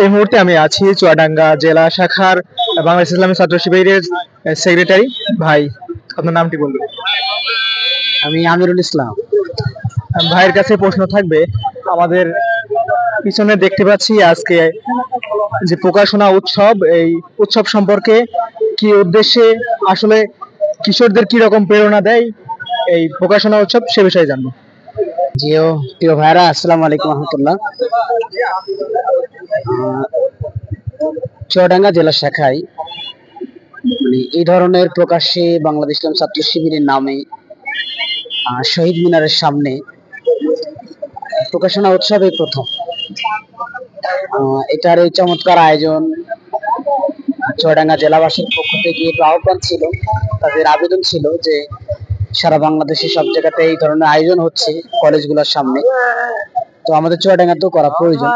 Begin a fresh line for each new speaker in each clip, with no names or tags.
এই মুহূর্তে আমি আছি চুয়াডাঙ্গা জেলা শাখার বাংলাদেশ ইসলামী ছাত্র শিবিরের সেক্রেটারি। ভাই, আপনার নামটি বলবেন?
আমি আমিরুল ইসলাম।
ভাইয়ের কাছে প্রশ্ন থাকবে, আমাদের পিছনে দেখতে পাচ্ছি আজকে যে প্রকাশনা উৎসব, এই উৎসব সম্পর্কে কি উদ্দেশ্যে, আসলে কিশোরদের কি রকম প্রেরণা দেয় এই প্রকাশনা উৎসব, সে বিষয়ে জানবো।
জিও প্রিয় ভাইরা, আসসালামু আলাইকুম রহমতুল্লাহ। চুয়াডাঙ্গা জেলা শাখায় এই ধরনের প্রকাশ্যে বাংলাদেশ ইসলাম ছাত্র শিবিরের নামে শহীদ মিনারের সামনে প্রকাশনা উৎসবে প্রথম এটার এই চমৎকার আয়োজন চুয়াডাঙ্গা জেলাবাসীর পক্ষ থেকে একটু আহ্বান ছিল, তাদের আবেদন ছিল যে সারা বাংলাদেশে সব জায়গাতে এই ধরনের আয়োজন হচ্ছে কলেজগুলোর সামনে, তো আমাদের চুয়াডাঙ্গাতেও করা প্রয়োজন,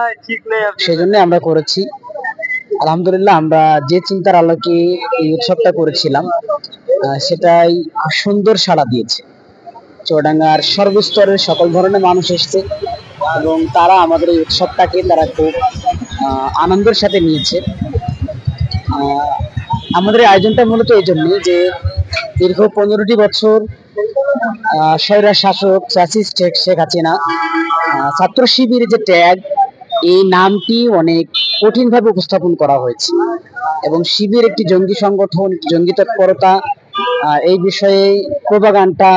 সেই জন্য আমরা করেছি। আলহামদুলিল্লাহ, আমরা যে চিন্তার আলোকে এই উৎসবটা করেছিলাম সেটাই খুব সুন্দর সাড়া দিয়েছে। চুয়াডাঙ্গার সর্বস্তরের সকল ধরনের মানুষ এসছে এবং তারা আমাদের এই উৎসবটাকে তারা খুব আনন্দের সাথে নিয়েছে। আমাদের এই আয়োজনটা মূলত এই জন্য যে দীর্ঘ 15টি বছর স্বৈরা শাসক ফ্যাসিস্ট শেখ হাসিনা ছাত্র শিবির যে ট্যাগ, এই নামটি অনেক কঠিনভাবে উপস্থাপন করা হয়েছে এবং শিবির একটি জঙ্গি সংগঠন, জঙ্গি তৎপরতা, এই বিষয়ে প্রোপাগান্ডা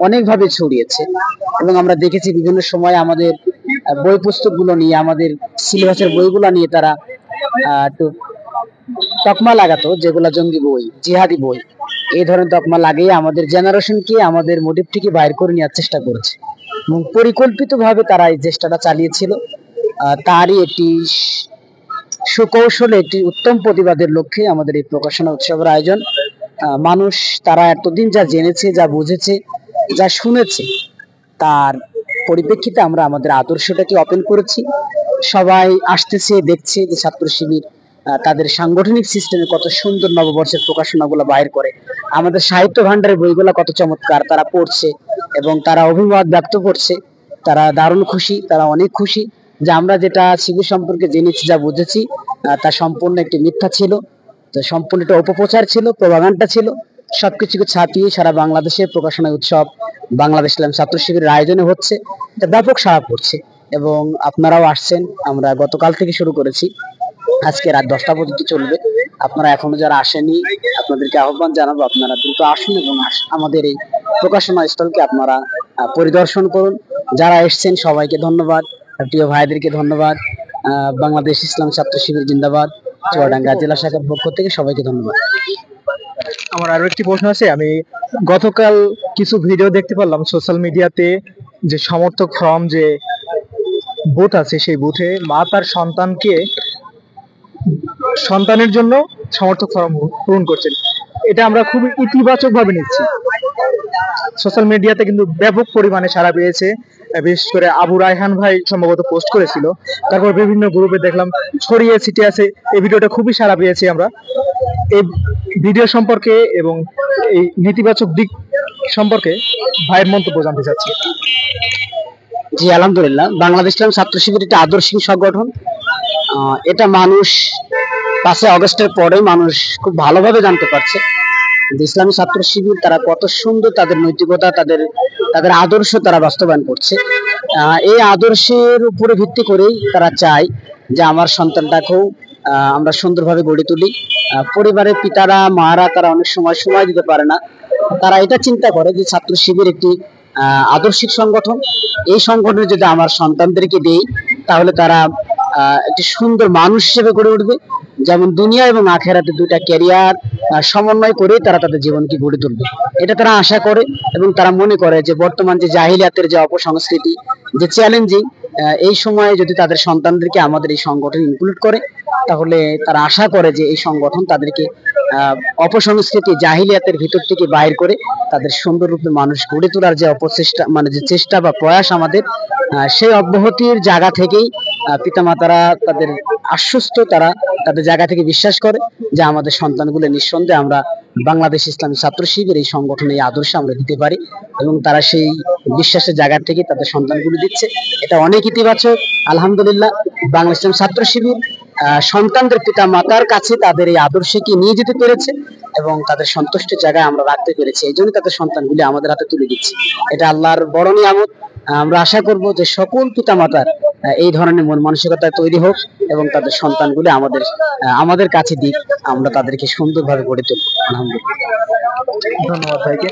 অনেকভাবে ছড়িয়েছে এবং আমরা দেখেছি বিভিন্ন সময় আমাদের বই পুস্তকগুলো নিয়ে, আমাদের সিলেবাসের বইগুলো নিয়ে তারা একটু তকমা লাগাতো, যেগুলো জঙ্গি বই, জিহাদি বই, এই ধরনের তকমা লাগিয়ে আমাদের জেনারেশনকে, আমাদের মোটিভ থেকে বাইর করে নেওয়ার চেষ্টা করেছে এবং পরিকল্পিতভাবে তারা এই চেষ্টাটা চালিয়েছিল। তারই একটি সুকৌশলে, একটি উত্তম প্রতিবাদের লক্ষ্যে আমাদের এই প্রকাশনা উৎসবের আয়োজন। মানুষ তারা এতদিন যা জেনেছে, যা বুঝেছে, যা শুনেছে, তার পরিপ্রেক্ষিতে আমরা আমাদের আদর্শটাকে ওপেন করেছি। সবাই আসতেছে, দেখছে যে ছাত্র শিবির তাদের সাংগঠনিক সিস্টেমে কত সুন্দর নববর্ষের প্রকাশনাগুলো বাইর করে, আমাদের সাহিত্য ভান্ডারের বইগুলো কত চমৎকার তারা পড়ছে এবং তারা অভিমত ব্যক্ত করছে। তারা দারুণ খুশি, তারা অনেক খুশি যে আমরা যেটা শিবির সম্পর্কে জেনেছি, যা বুঝেছি, তা সম্পূর্ণ একটি মিথ্যা ছিল, সম্পূর্ণ একটা অপপ্রচার ছিল, প্রভাগান্ডা ছিল। সবকিছুকে ছাপিয়ে সারা বাংলাদেশে প্রকাশনা উৎসব বাংলাদেশ ইসলাম ছাত্র শিবিরের আয়োজনে হচ্ছে, এটা ব্যাপক সাড়া পড়ছে এবং আপনারাও আসছেন। আমরা গতকাল থেকে শুরু করেছি, আজকে রাত 10টা পর্যন্ত চলবে। আপনারা এখনো যারা আসেনি, আপনাদেরকে আহ্বান জানাবো, আপনারা দ্রুত আসুন এবং আমাদের এই প্রকাশনা স্থলকে আপনারা পরিদর্শন করুন। যারা এসছেন সবাইকে ধন্যবাদ, প্রিয় ভাইদেরকে ধন্যবাদ। বাংলাদেশ ইসলাম ছাত্র শিবির জিন্দাবাদ। চুয়াডাঙ্গা জেলা শাখার পক্ষ থেকে সবাইকে ধন্যবাদ।
আমার আরো একটি প্রশ্ন আছে। আমি গতকাল কিছু ভিডিও দেখতে পারলাম সোশ্যাল মিডিয়াতে, যে সমর্থক ফর্ম যে বুথ আছে, সেই বুথে মা তার সন্তানের জন্য সমর্থক ফর্ম পূরণ করছেন। এটা আমরা খুব ইতিবাচক ভাবে নিচ্ছি। সোশ্যাল মিডিয়াতে কিন্তু ব্যাপক পরিমাণে সাড়া পেয়েছে, বিশেষ করে আবু রায়হান ভাই সম্ভবত পোস্ট করেছিল, তারপর বিভিন্ন গ্রুপে দেখলাম ছড়িয়ে ছিটিয়ে আছে। এই ভিডিওটা খুবই সাড়া পেয়েছি আমরা। এই ভিডিও সম্পর্কে এবং এই নেতিবাচক দিক সম্পর্কে ভাইয়ের মন্তব্য জানতে চাচ্ছি।
জি আলহামদুলিল্লাহ, বাংলাদেশ ইসলাম ছাত্র শিবির একটা আদর্শিক সংগঠন। এটা মানুষ 5 আগস্টের পরে মানুষ খুব ভালোভাবে জানতে পারছে যে ইসলামী ছাত্র শিবির তারা কত সুন্দর তাদের নৈতিকতা, তাদের আদর্শ তারা বাস্তবায়ন করছে। এই আদর্শের উপরে ভিত্তি করেই তারা চায় যে আমার সন্তানটাকেও আমরা সুন্দরভাবে গড়ে তুলি। পরিবারের পিতারা, মারা তারা অনেক সময় দিতে পারে না, তারা এটা চিন্তা করে যে ছাত্র শিবির একটি আদর্শিক সংগঠন, এই সংগঠনে যদি আমার সন্তানদেরকে দেই তাহলে তারা একটি সুন্দর মানুষ হিসেবে গড়ে উঠবে, যেমন দুনিয়া এবং আখেরাতে দুইটা ক্যারিয়ার সমন্বয় করে তারা তাদের জীবনকে গড়ে তুলবে। এটা তারা আশা করে এবং তারা মনে করে যে বর্তমান যে জাহিলিয়াতের যে অপসংস্কৃতি, যে চ্যালেঞ্জিং, এই সময়ে যদি তাদের সন্তানদেরকে আমাদের এই সংগঠন ইনক্লুড করে, তাহলে তারা আশা করে যে এই সংগঠন তাদেরকে অপসংস্কৃতি, জাহিলিয়াতের ভিতর থেকে বাইর করে তাদের সুন্দর রূপে মানুষ গড়ে তোলার যে অপচেষ্টা, মানে যে চেষ্টা বা প্রয়াস আমাদের, সেই অব্যাহতির জায়গা থেকেই পিতামাতারা তাদের আশ্বস্ত, তারা তাদের জায়গা থেকে বিশ্বাস করে যে আমাদের সন্তানগুলো নিঃসন্দেহে আমরা বাংলাদেশ ইসলামী ছাত্র শিবির এই সংগঠনের এই আদর্শ আমরা দিতে পারি এবং তারা সেই বিশ্বাসের জায়গা থেকে তাদের সন্তানগুলো দিচ্ছে, এটা অনেক ইতিবাচক। আলহামদুলিল্লাহ বাংলাদেশ ইসলামী ছাত্র শিবির সন্তানদের পিতা মাতার কাছে তাদের এই আদর্শকে নিয়ে যেতে পেরেছে এবং তাদের সন্তুষ্টির জায়গায় আমরা রাখতে পেরেছি, এই জন্য তাদের সন্তানগুলি আমাদের হাতে তুলে দিচ্ছি। এটা আল্লাহর বড় নিয়ামত। আমরা আশা করব যে সকল পিতা মাতার এই ধরনের মন মানসিকতা তৈরি হোক এবং তাদের সন্তানগুলি আমাদের কাছে দিক, আমরা তাদেরকে সুন্দরভাবে গড়ে তুলব। আলহামদুলিল্লাহ।
ধন্যবাদ ভাইকে।